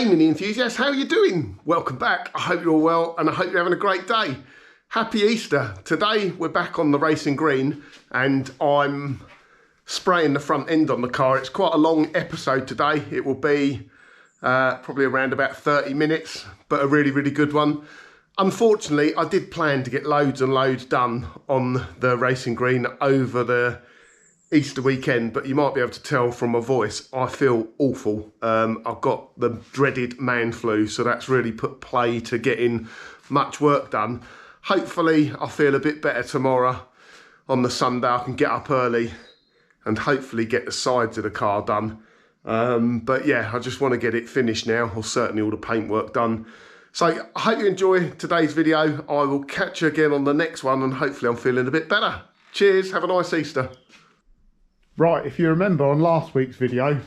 Hey Mini enthusiasts, how are you doing? Welcome back. I hope you're all well and I hope you're having a great day. Happy Easter. Today we're back on the Racing Green and I'm spraying the front end on the car. It's quite a long episode today. It will be probably around about 30 minutes, but a really good one. Unfortunately, I did plan to get loads and loads done on the Racing Green over the Easter weekend, but you might be able to tell from my voice, I feel awful. I've got the dreaded man flu, so that's really put play to getting much work done. Hopefully I feel a bit better tomorrow on the Sunday. I can get up early and hopefully get the sides of the car done. But yeah, I just want to get it finished now, or certainly all the paintwork done. So I hope you enjoy today's video. I will catch you again on the next one and hopefully I'm feeling a bit better. Cheers, have a nice Easter. Right, if you remember on last week's video,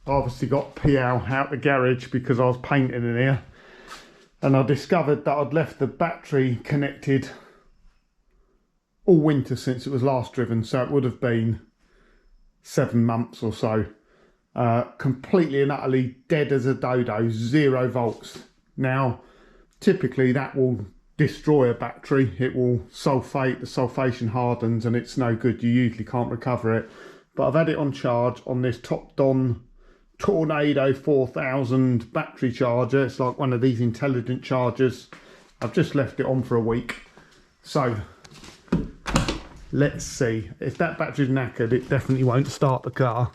I obviously got PL out the garage because I was painting in here. And I discovered that I'd left the battery connected all winter since it was last driven. So it would have been 7 months or so. Completely and utterly dead as a dodo, 0 volts. Now, typically that will destroy a battery. It will sulfate, the sulfation hardens and it's no good. You usually can't recover it. But I've had it on charge on this Top Don Tornado 4000 battery charger. It's like one of these intelligent chargers. I've just left it on for a week. So let's see. If that battery's knackered, it definitely won't start the car.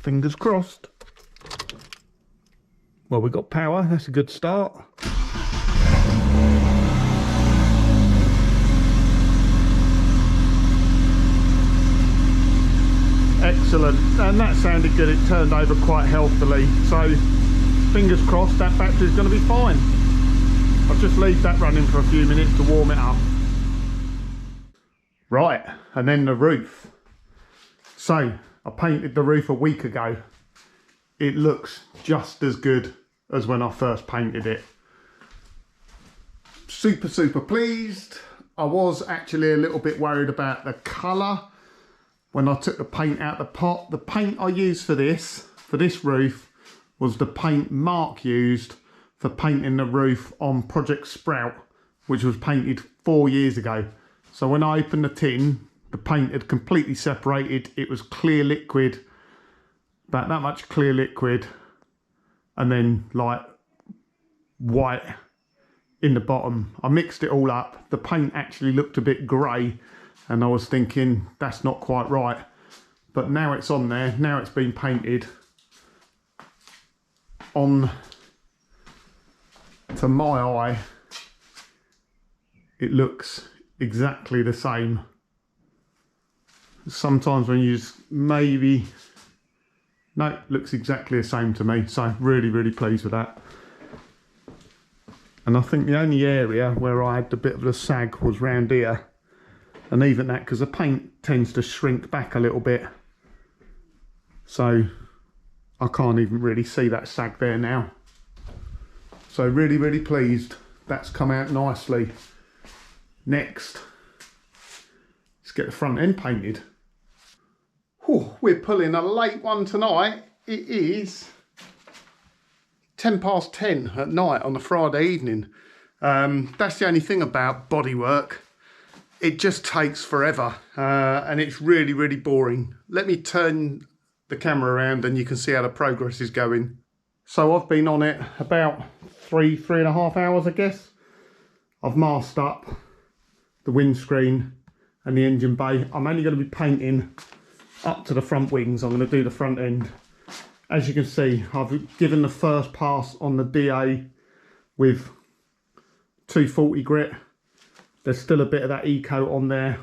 Fingers crossed. Well, we've got power. That's a good start. Excellent, and that sounded good. It turned over quite healthily, so fingers crossed that battery's going to be fine. I'll just leave that running for a few minutes to warm it up. Right, and then the roof. So I painted the roof a week ago. It looks just as good as when I first painted it. Super pleased. I was actually a little bit worried about the colour when I took the paint out the pot. The paint I used for this roof was the paint Mark used for painting the roof on Project Sprout, which was painted 4 years ago. So when I opened the tin, the paint had completely separated. It was clear liquid, about that much clear liquid, and then like white in the bottom. I mixed it all up. The paint actually looked a bit grey, and I was thinking that's not quite right, but now it's on there. Now it's been painted on. To my eye, it looks exactly the same. Sometimes when you just maybe, no, it looks exactly the same to me. So really pleased with that. And I think the only area where I had a bit of a sag was round here. And even that, because the paint tends to shrink back a little bit. So I can't even really see that sag there now. So really pleased. That's come out nicely. Next, let's get the front end painted. Whew, we're pulling a late one tonight. It is 10:10 at night on a Friday evening. That's the only thing about bodywork. It just takes forever and it's really boring. Let me turn the camera around and you can see how the progress is going. So I've been on it about three and a half hours, I guess. I've masked up the windscreen and the engine bay. I'm only going to be painting up to the front wings. I'm going to do the front end. As you can see, I've given the first pass on the DA with 240 grit. There's still a bit of that e-coat on there.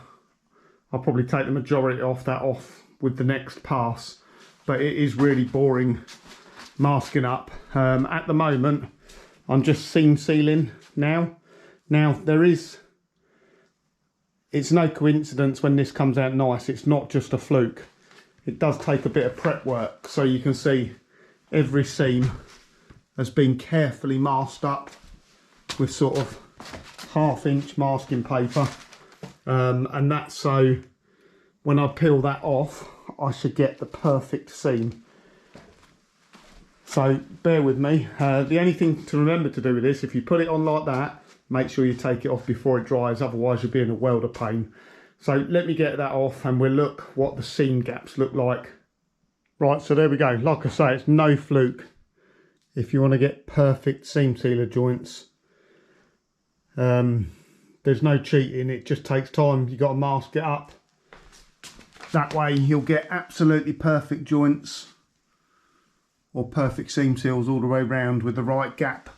I'll probably take the majority of that off with the next pass, but it is really boring masking up. At the moment, I'm just seam sealing now. Now it's no coincidence when this comes out nice. It's not just a fluke. It does take a bit of prep work. So you can see every seam has been carefully masked up with sort of 1/2 inch masking paper, and that's so when I peel that off I should get the perfect seam. So bear with me. The only thing to remember to do with this, if you put it on like that, make sure you take it off before it dries, otherwise you'll be in a world of pain. So let me get that off and we'll look what the seam gaps look like. Right, so there we go. Like I say, it's no fluke. If you want to get perfect seam sealer joints, there's no cheating, it just takes time. You've got to mask it up. That way you'll get absolutely perfect joints or perfect seam seals all the way around with the right gap.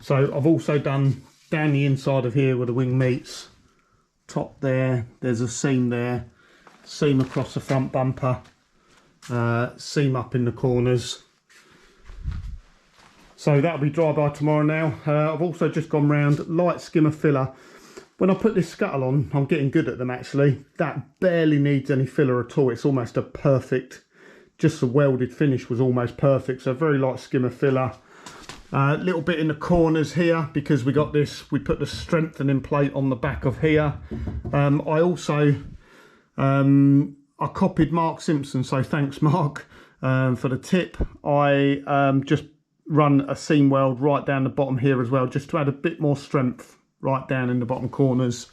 So I've also done down the inside of here where the wing meets. Top there, there's a seam there. Seam across the front bumper. Seam up in the corners. So that'll be dry by tomorrow now. I've also just gone round light skimmer filler. When I put this scuttle on, I'm getting good at them actually. That barely needs any filler at all. It's almost a perfect, just the welded finish was almost perfect. So very light skimmer filler. A little bit in the corners here because we got this, we put the strengthening plate on the back of here. I also, I copied Mark Simpson, so thanks Mark for the tip. I just run a seam weld right down the bottom here as well, just to add a bit more strength right down in the bottom corners.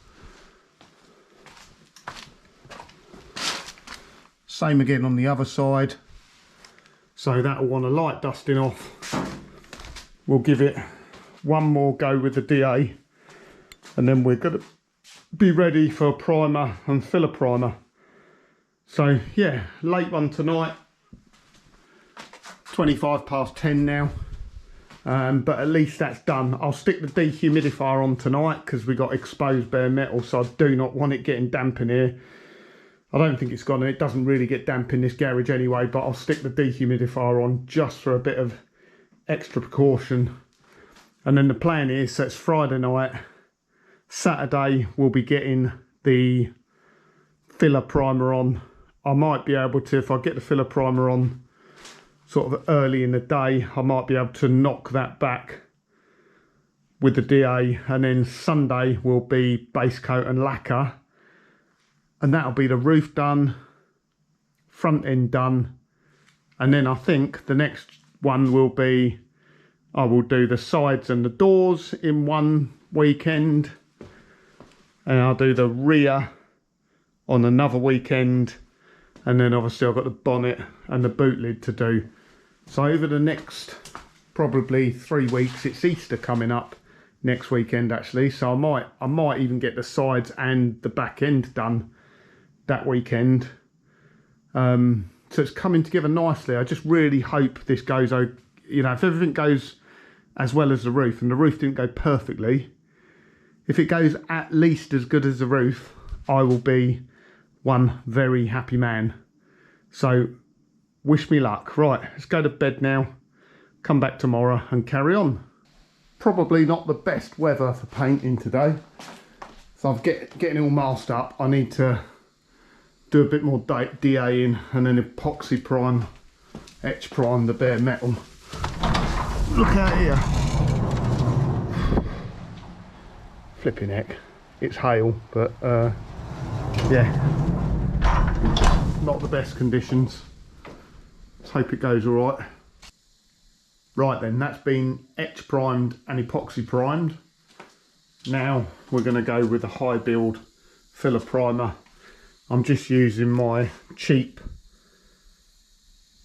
Same again on the other side. So that'll want a light dusting off. We'll give it one more go with the DA and then we're going to be ready for a primer and filler primer. So yeah, late one tonight, 10:25 now, but at least that's done. I'll stick the dehumidifier on tonight because we got exposed bare metal, so I do not want it getting damp in here. I don't think it's gonna, it doesn't really get damp in this garage anyway, but I'll stick the dehumidifier on just for a bit of extra precaution. And then the plan is, so it's Friday night, Saturday we'll be getting the filler primer on. I might be able to, if I get the filler primer on sort of early in the day, I might be able to knock that back with the DA, and then Sunday will be base coat and lacquer, and that'll be the roof done, front end done, and then I think the next one will be, I will do the sides and the doors in one weekend, and I'll do the rear on another weekend, and then obviously I've got the bonnet and the boot lid to do. So over the next probably 3 weeks, it's Easter coming up next weekend actually, so I might even get the sides and the back end done that weekend. So it's coming together nicely. I just really hope this goes, you know, if everything goes as well as the roof, and the roof didn't go perfectly, if it goes at least as good as the roof, I will be one very happy man. So wish me luck. Right, let's go to bed now, come back tomorrow and carry on. Probably not the best weather for painting today, so I'm getting it all masked up. I need to do a bit more DA in and then epoxy prime, etch prime the bare metal. Look out here. Flipping heck, it's hail, but yeah, not the best conditions. Let's hope it goes all right. Right then, that's been etch primed and epoxy primed. Now we're going to go with the high build filler primer. I'm just using my cheap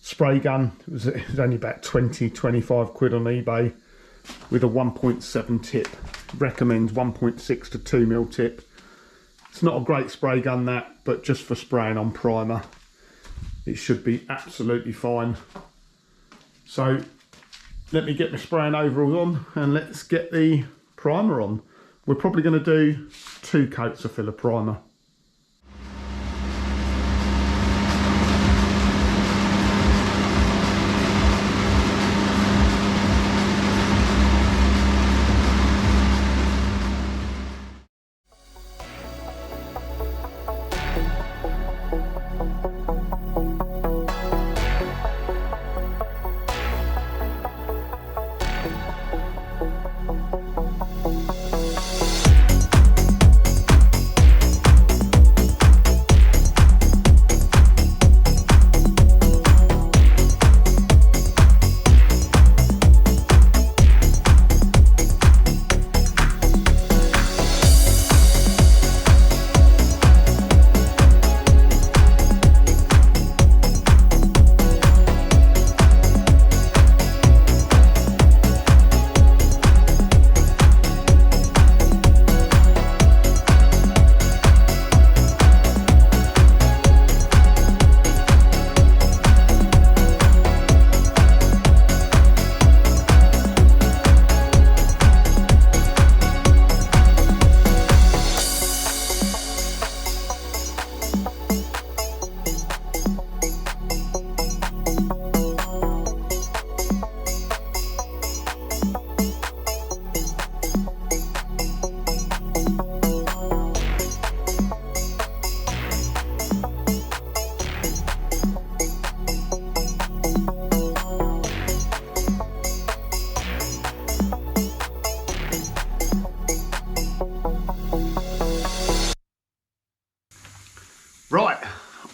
spray gun. It was only about 20-25 quid on eBay with a 1.7 tip. Recommends 1.6 to 2mm tip. It's not a great spray gun that, but just for spraying on primer, it should be absolutely fine. So let me get my spraying overalls on and let's get the primer on. We're probably going to do 2 coats of filler primer.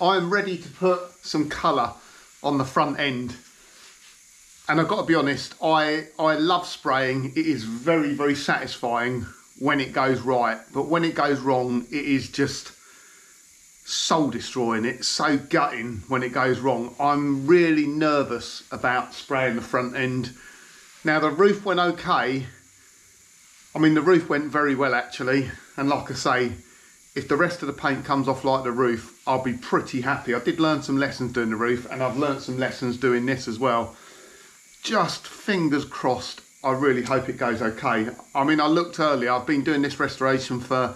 I'm ready to put some colour on the front end. And I've got to be honest, I love spraying. It is very, very satisfying when it goes right. But when it goes wrong, it is just soul destroying. It's so gutting when it goes wrong. I'm really nervous about spraying the front end. Now the roof went okay. I mean, the roof went very well actually. And like I say, if the rest of the paint comes off like the roof, I'll be pretty happy. I did learn some lessons doing the roof, and I've learned some lessons doing this as well. Just fingers crossed, I really hope it goes okay. I mean, I looked earlier, I've been doing this restoration for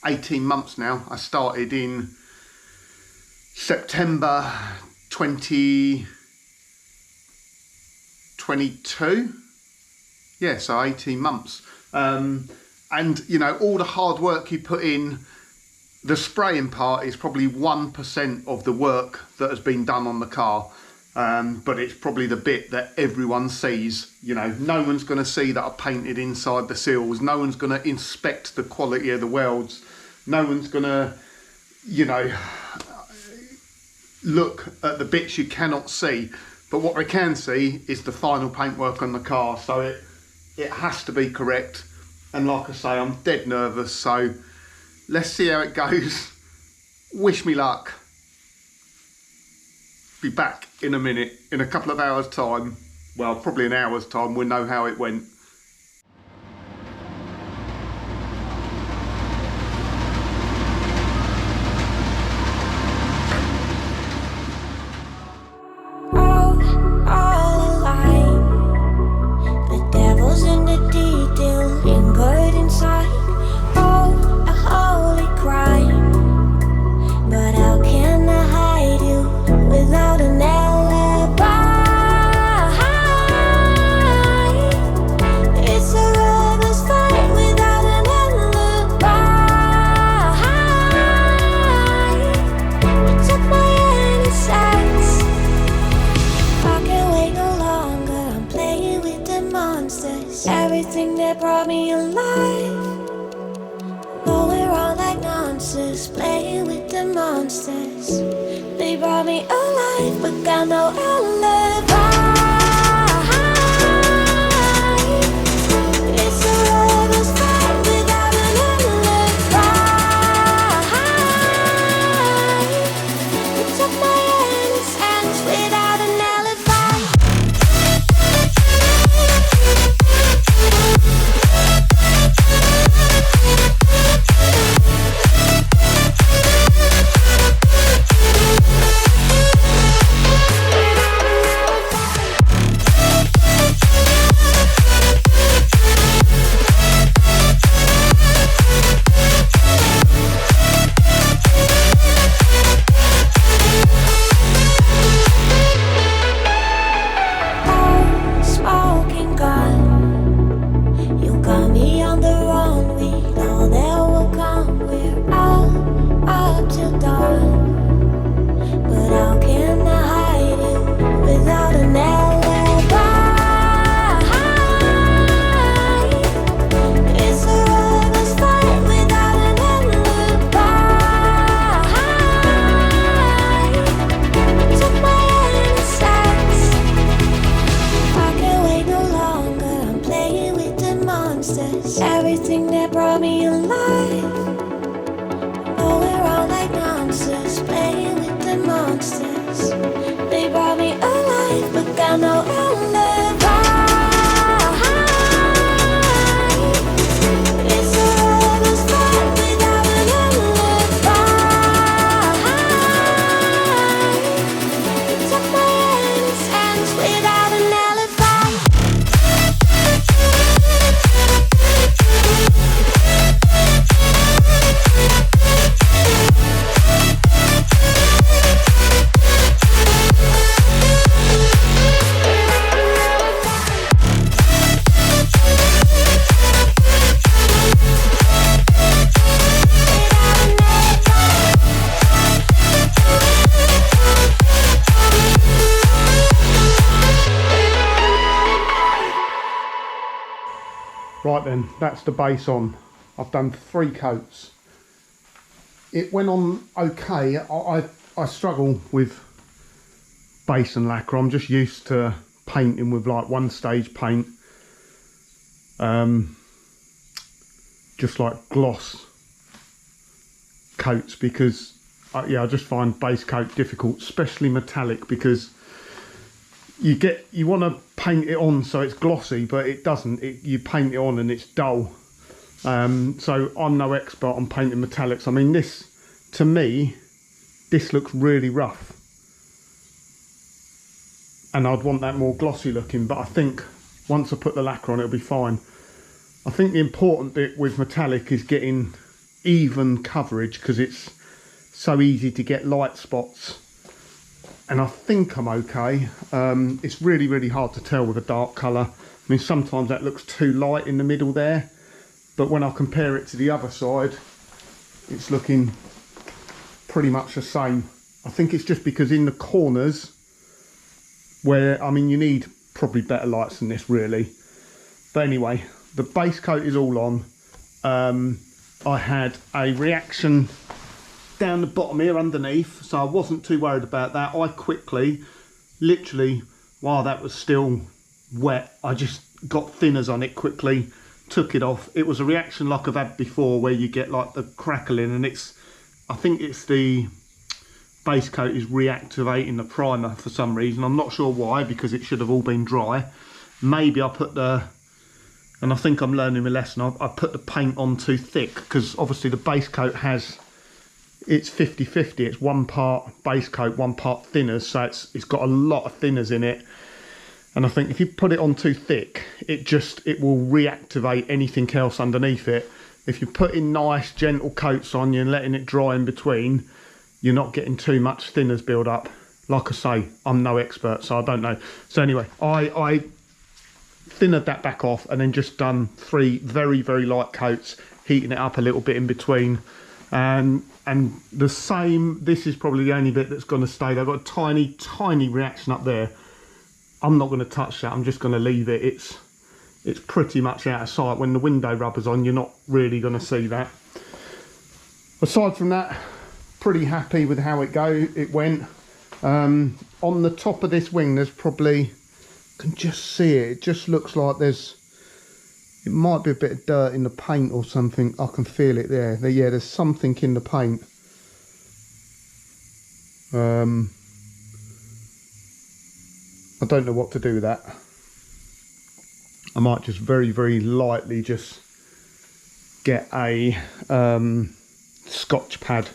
18 months now. I started in September 2022. Yeah, so 18 months. And you know, all the hard work you put in, the spraying part is probably 1% of the work that has been done on the car. But it's probably the bit that everyone sees. You know, no one's going to see that I painted inside the seals. No one's going to inspect the quality of the welds. No one's going to, you know, look at the bits you cannot see. But what they can see is the final paintwork on the car. So it has to be correct. And like I say, I'm dead nervous. So let's see how it goes. Wish me luck. Be back in a minute, in a couple of hours time, well, probably an hour's time, we'll know how it went. All alive. The devil's in the detail, lingered inside. Oh, a holy crime. But how can I hide you without an alibi? It's a lover's fight without an alibi. You took my innocence. I can't wait no longer. I'm playing with the monsters. Everything that brought me alive. Though we're all like nonsense, playing with the monsters. They brought me alive, but got no alibi. It's a lover's fight without an alibi. You took my innocence without an alibi. Everything that brought me alive. Oh, we're all like monsters, playing with the monsters. They brought me alive, but got no alibi. It's a lover's fight without an alibi. You took my innocence without an alibi. Right then, that's the base on. I've done 3 coats. It went on okay. I struggle with base and lacquer. I'm just used to painting with like one stage paint, just like gloss coats, because I just find base coat difficult, especially metallic, because you want to paint it on so it's glossy, but it doesn't. You paint it on and it's dull. So I'm no expert on painting metallics. I mean, this, to me, this looks really rough, and I'd want that more glossy looking, but I think once I put the lacquer on, it'll be fine. I think the important bit with metallic is getting even coverage, because it's so easy to get light spots, and I think I'm okay. It's really, really hard to tell with a dark colour. I mean, sometimes that looks too light in the middle there, but when I compare it to the other side, it's looking pretty much the same. I think it's just because in the corners where, I mean, you need probably better lights than this really. But anyway, the base coat is all on. I had a reaction down the bottom here underneath, so I wasn't too worried about that. I quickly, literally, while that was still wet, I just got thinners on it quickly, took it off. It was a reaction like I've had before, where you get like the crackling, and I think it's the base coat is reactivating the primer for some reason. I'm not sure why, because it should have all been dry. Maybe I put and I think I'm learning my lesson, I put the paint on too thick, because obviously the base coat it's 50-50. It's one part base coat, one part thinners, so it's got a lot of thinners in it. And I think if you put it on too thick, it will reactivate anything else underneath it. If you're putting nice gentle coats on you and letting it dry in between, you're not getting too much thinners build up. Like I say, I'm no expert, so I don't know. So anyway, I thinnered that back off, and then just done 3 very, very light coats, heating it up a little bit in between. And the same, this is probably the only bit that's going to stay. They've got a tiny reaction up there. I'm not going to touch that. I'm just going to leave it. It's pretty much out of sight. When the window rubber's on, you're not really going to see that. Aside from that, pretty happy with how it went. On the top of this wing, there's probably, can just see it. It just looks like it might be a bit of dirt in the paint or something. I can feel it there. Yeah, there's something in the paint. I don't know what to do with that. I might just very, very lightly just get a Scotch pad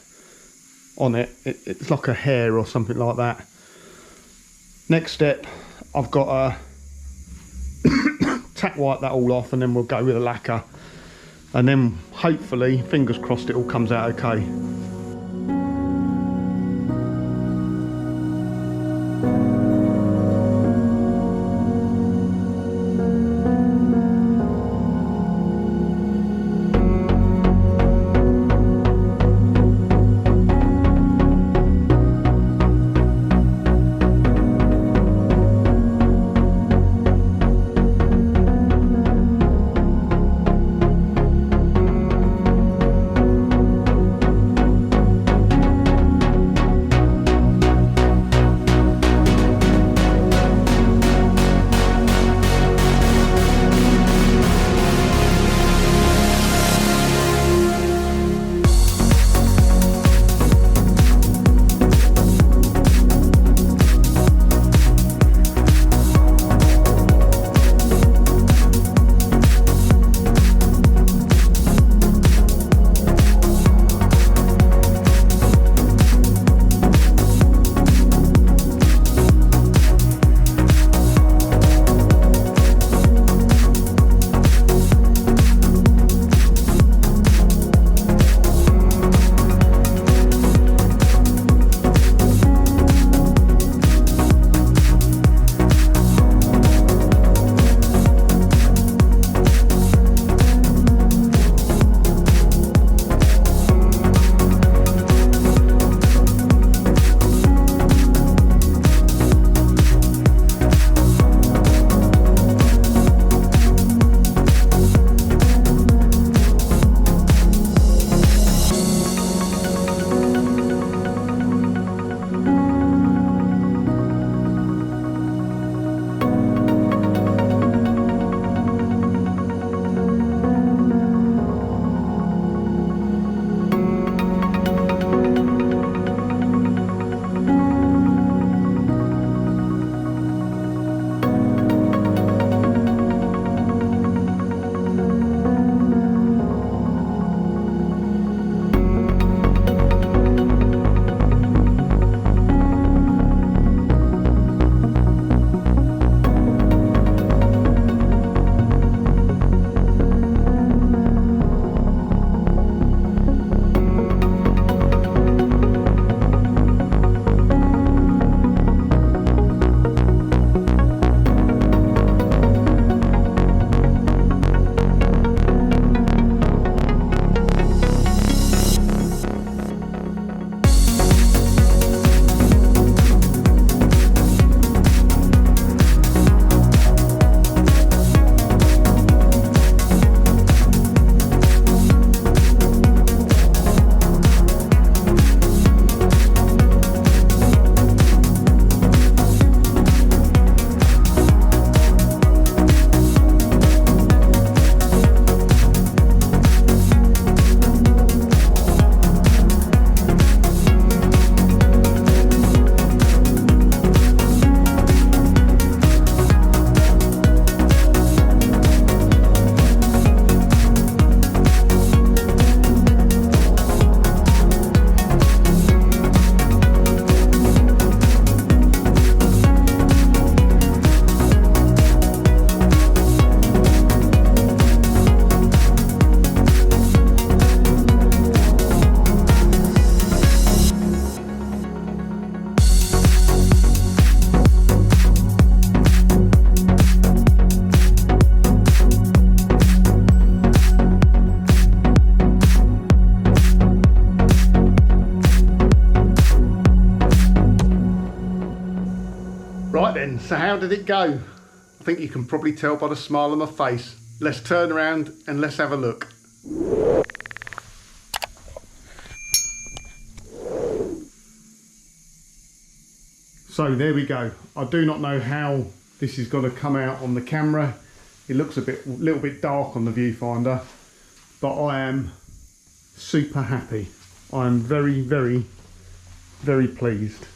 on it. It's like a hair or something like that. Next step, I've got to tack wipe that all off, and then we'll go with a lacquer, and then hopefully, fingers crossed, it all comes out okay. So how did it go? I think you can probably tell by the smile on my face. Let's turn around and let's have a look. So there we go. I do not know how this is going to come out on the camera. It looks a little bit dark on the viewfinder, but I am super happy. I'm very, very, very pleased.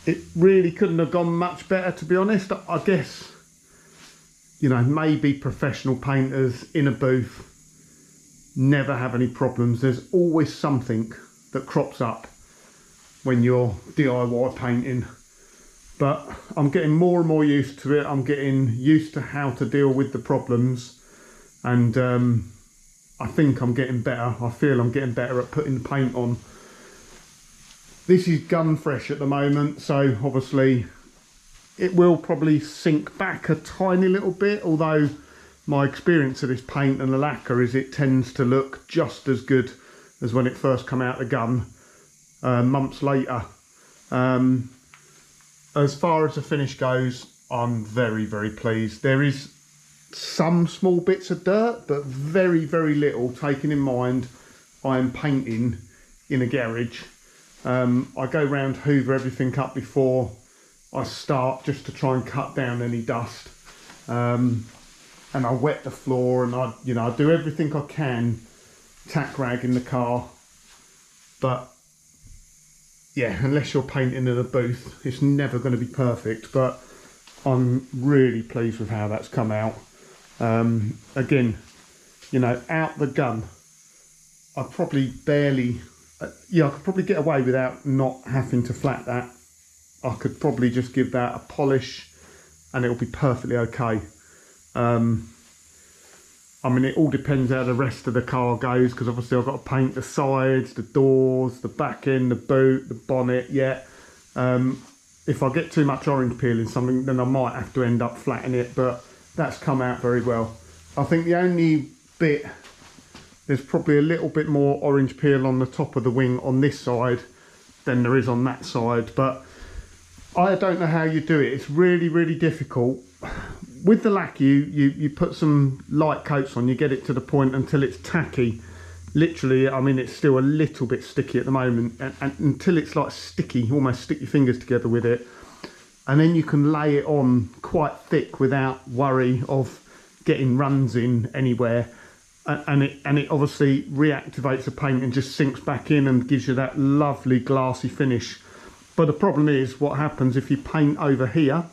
It really couldn't have gone much better, to be honest. I guess, you know, maybe professional painters in a booth never have any problems. There's always something that crops up when you're DIY painting, but I'm getting more and more used to it. I'm getting used to how to deal with the problems, and I think I'm getting better. I feel I'm getting better at putting the paint on. This is gun fresh at the moment, so obviously it will probably sink back a tiny little bit, although my experience of this paint and the lacquer is it tends to look just as good as when it first come out the gun months later. As far as the finish goes, I'm very, very pleased. There is some small bits of dirt, but very, very little, taking in mind I am painting in a garage. I go round, hoover everything up before I start, just to try and cut down any dust, and I wet the floor, and I do everything I can, tack rag in the car. But yeah, unless you're painting in a booth, it's never going to be perfect, but I'm really pleased with how that's come out. Again, you know, out the gun, I probably barely, I could probably get away without not having to flat that. I could probably just give that a polish and it'll be perfectly okay. I mean, it all depends how the rest of the car goes, because obviously I've got to paint the sides, the doors, the back end, the boot, the bonnet. Yeah, if I get too much orange peel in something, then I might have to end up flattening it, but that's come out very well. I think the only bit, there's probably a little bit more orange peel on the top of the wing on this side than there is on that side, but I don't know how you do it. It's really, really difficult. With the lacquer, you put some light coats on, you get it to the point until it's tacky. Literally, I mean, it's still a little bit sticky at the moment, and until it's like sticky, almost stick your fingers together with it. And then you can lay it on quite thick without worry of getting runs in anywhere. And it obviously reactivates the paint and just sinks back in and gives you that lovely glassy finish. But the problem is, what happens if you paint over here,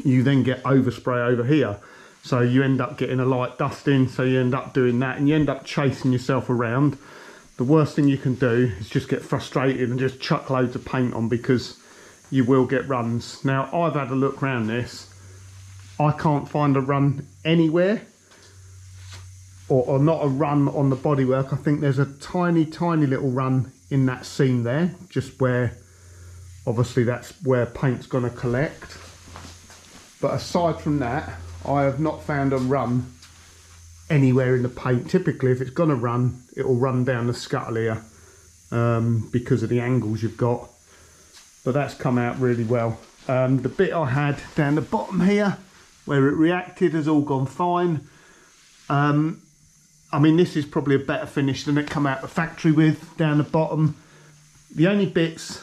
you then get overspray over here. So you end up getting a light dusting, so you end up doing that and you end up chasing yourself around. The worst thing you can do is just get frustrated and just chuck loads of paint on, because you will get runs. Now, I've had a look around this. I can't find a run anywhere, or not a run on the bodywork. I think there's a tiny, tiny little run in that seam there, just where, obviously that's where paint's gonna collect. But aside from that, I have not found a run anywhere in the paint. Typically, if it's gonna run, it will run down the scuttle here, because of the angles you've got. But that's come out really well. The bit I had down the bottom here, where it reacted, has all gone fine. I mean, this is probably a better finish than it come out the factory with down the bottom. The only bits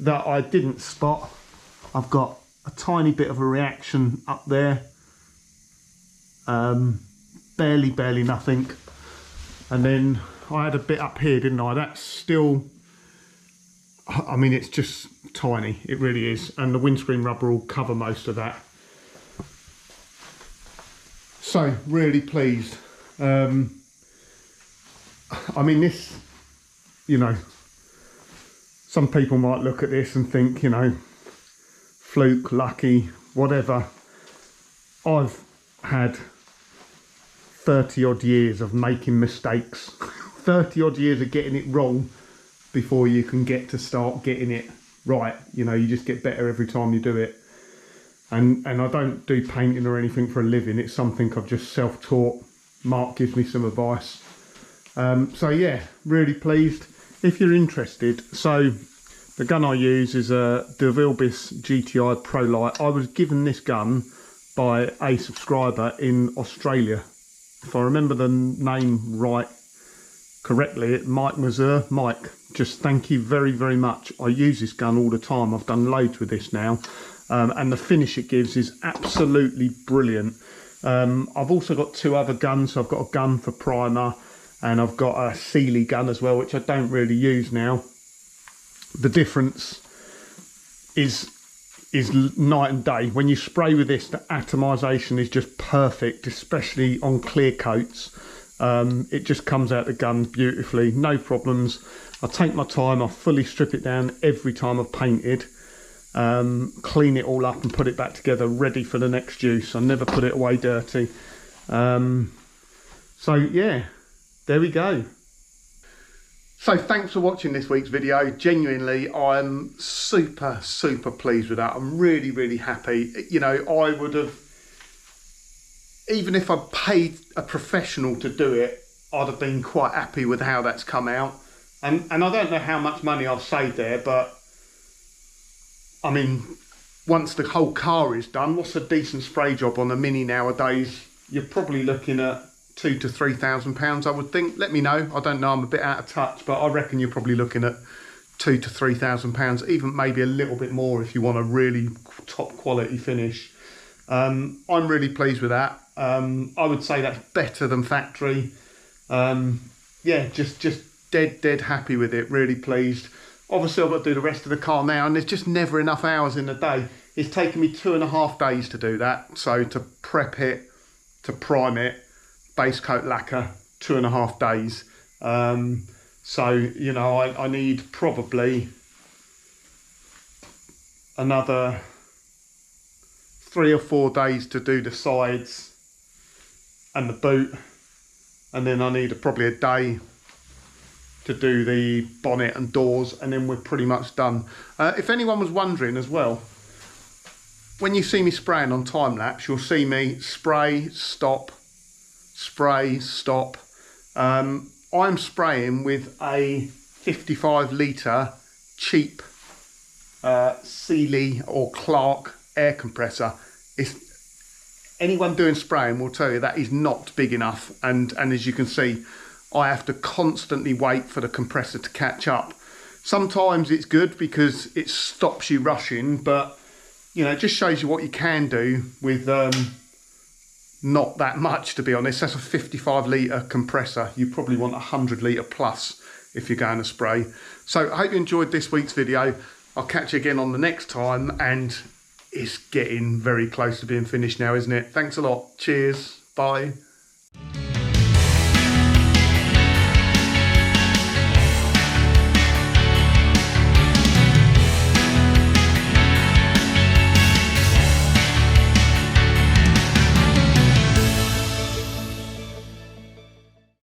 that I didn't spot, I've got a tiny bit of a reaction up there, barely nothing, and then I had a bit up here, didn't I? That's still, I mean, it's just tiny, it really is, and the windscreen rubber will cover most of that. So really pleased. I mean, this, you know, some people might look at this and think, you know, fluke, lucky, whatever. I've had 30 odd years of making mistakes, 30 odd years of getting it wrong before you can get to start getting it right. You know, you just get better every time you do it. And I don't do painting or anything for a living. It's something I've just self-taught. Mark gives me some advice. So yeah, really pleased. If you're interested, so The gun I use is a DeVilbiss GTI Pro Light. I was given this gun by a subscriber in Australia. If I remember the name right correctly, Mike Mazur. Mike, just thank you very, very much. I use this gun all the time. I've done loads with this now. And the finish it gives is absolutely brilliant. I've also got two other guns. So I've got a gun for primer and I've got a Sealy gun as well, which I don't really use now. The difference is night and day. When you spray with this, the atomization is just perfect, especially on clear coats. It just comes out the gun beautifully, no problems. I take my time, I fully strip it down every time I've painted, clean it all up and put it back together ready for the next use. I never put it away dirty. So yeah, there we go. So thanks for watching this week's video. Genuinely, I'm super, super pleased with that. I'm really, really happy. You know, I would have, even if I paid a professional to do it, I'd have been quite happy with how that's come out. And I don't know how much money I've saved there, but I mean, once the whole car is done, what's a decent spray job on a Mini nowadays? You're probably looking at £2,000 to £3,000, I would think. Let me know. I don't know, I'm a bit out of touch, but I reckon you're probably looking at £2,000 to £3,000, even maybe a little bit more if you want a really top quality finish. I'm really pleased with that. I would say that's better than factory. Yeah, just dead happy with it, really pleased. Obviously I've got to do the rest of the car now, and there's just never enough hours in the day. It's taken me 2.5 days to do that. So to prep it, to prime it, base coat lacquer, 2.5 days. So, you know, I need probably another 3 or 4 days to do the sides and the boot. And then I need probably a day to do the bonnet and doors, and then we're pretty much done. If anyone was wondering as well, when you see me spraying on time lapse, you'll see me spray, stop, spray, stop. I'm spraying with a 55 litre cheap Sealy or Clark air compressor. Anyone doing spraying will tell you that is not big enough, and as you can see, I have to constantly wait for the compressor to catch up. Sometimes it's good because it stops you rushing, but you know, it just shows you what you can do with not that much, to be honest. That's a 55 litre compressor. You probably want 100 litre plus if you're going to spray. So I hope you enjoyed this week's video. I'll catch you again on the next time, and it's getting very close to being finished now, isn't it? Thanks a lot. Cheers. Bye.